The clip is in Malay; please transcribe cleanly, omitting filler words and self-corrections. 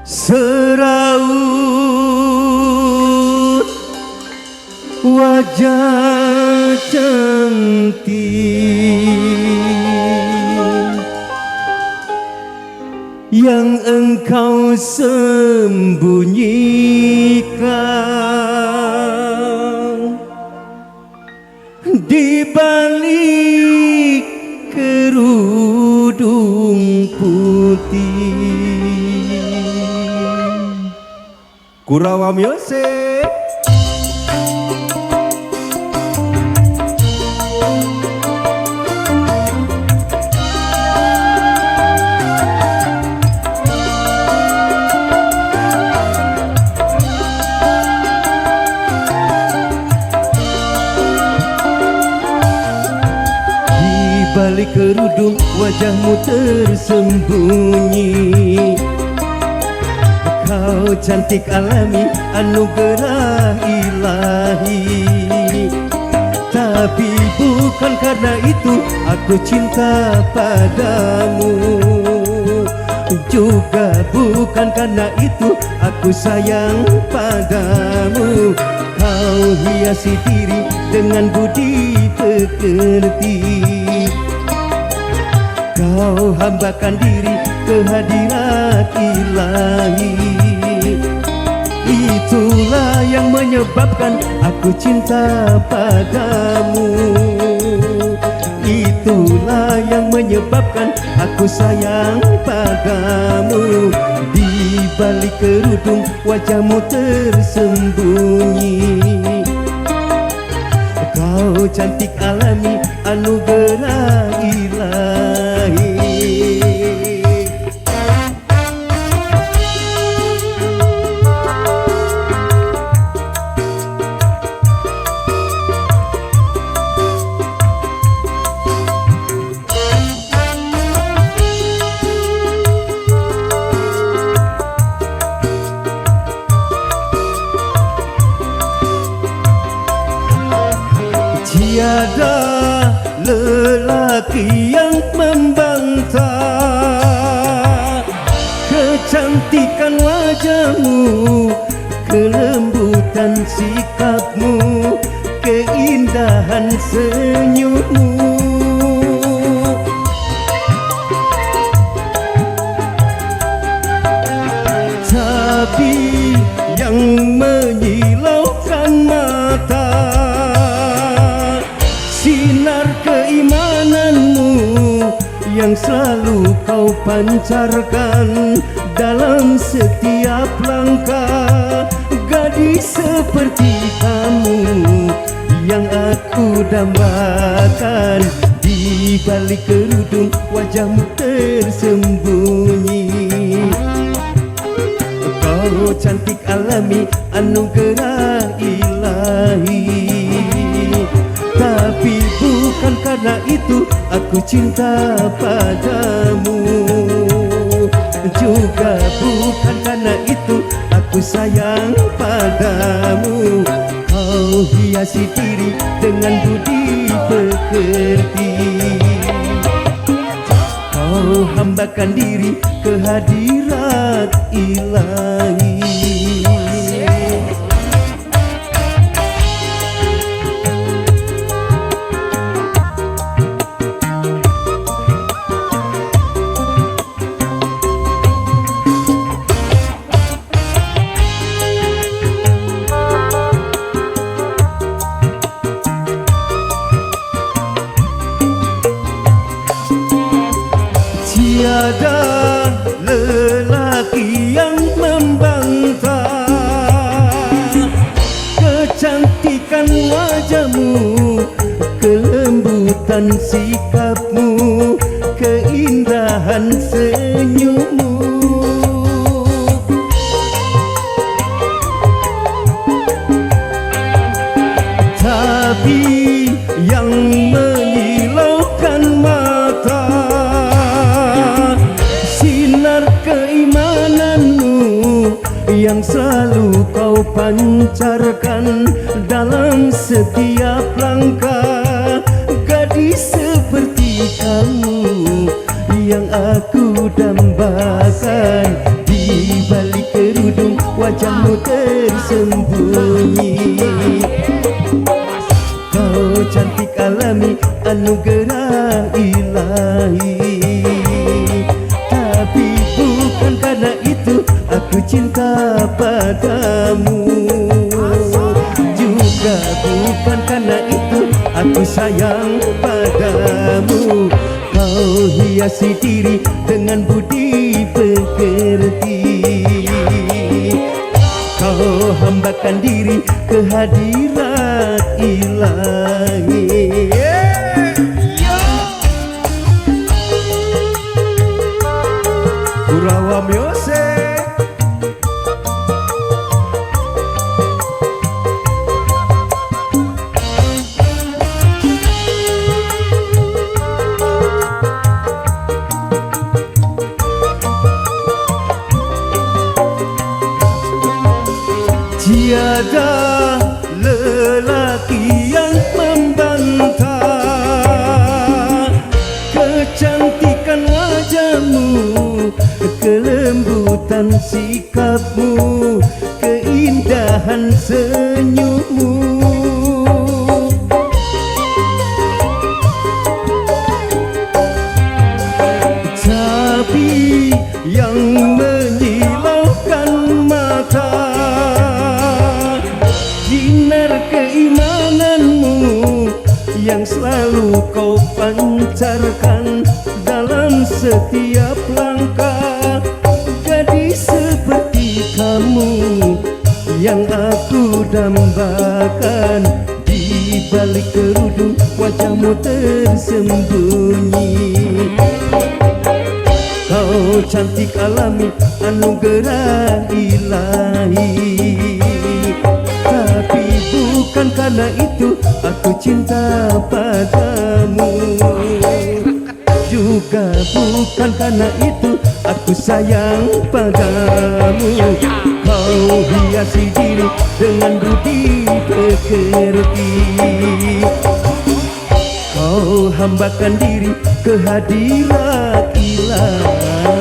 Seraut wajah cantik yang engkau sembunyikan di balik kerudung putih. Kurawa Music. Balik kerudung wajahmu tersembunyi. Kau cantik alami anugerah ilahi. Tapi bukan karena itu aku cinta padamu. Juga bukan karena itu aku sayang padamu. Kau hiasi diri dengan budi pekerti. Kau hambakan diri kehadirat ilahi. Itulah yang menyebabkan aku cinta padamu. Itulah yang menyebabkan aku sayang padamu. Di balik kerudung wajahmu tersembunyi. Kau cantik alami anugerah ilahi. Tiada lelaki yang membantah kecantikan wajahmu, kelembutan sikapmu, keindahan senyummu. Tapi yang menyilaukan mata sinar keimananmu yang selalu kau pancarkan dalam setiap langkah. Gadis seperti kamu yang aku dambakan. Di balik kerudung wajahmu tersembunyi. Kau cantik alami anugerah ilahi. Tapi bukan karena itu aku cinta padamu. Juga bukan karena itu aku sayang padamu. Kau hiasi diri dengan budi pekerti. Kau hambakan diri kehadirat ilahi. Tiada lelaki yang membantah kecantikan wajahmu, kelembutan sikapmu, keindahan senyummu. Tapi yang menyilaukan mata sinar keimananmu yang selalu kau pancarkan dalam setiap langkah. Gadis seperti kamu yang aku dambakan, di balik kerudung wajahmu tersembunyi. Kau cantik alami anugerah ilahi, tapi bukan karena itu aku cinta padamu. Juga bukan karena itu aku sayang padamu. Kau hiasi diri dengan budi pekerti, kau hambakan diri ke hadirat ilahi. Kurawa Music. Tiada lelaki yang membantah kecantikan wajahmu, kelembutan sikapmu, keindahan senyummu. Tapi yang menyilaukan mata sinar keimananmu yang selalu kau pancarkan dalam setiap langkah. Gadis seperti kamu yang aku dambakan, di balik kerudung wajahmu tersembunyi. Kau cantik alami anugerah ilahi, tapi bukan karena itu aku cinta padamu. Juga bukan karena itu aku sayang padamu. Kau hiasi diri dengan budi pekerti, kau hambakan diri ke hadirat ilahi.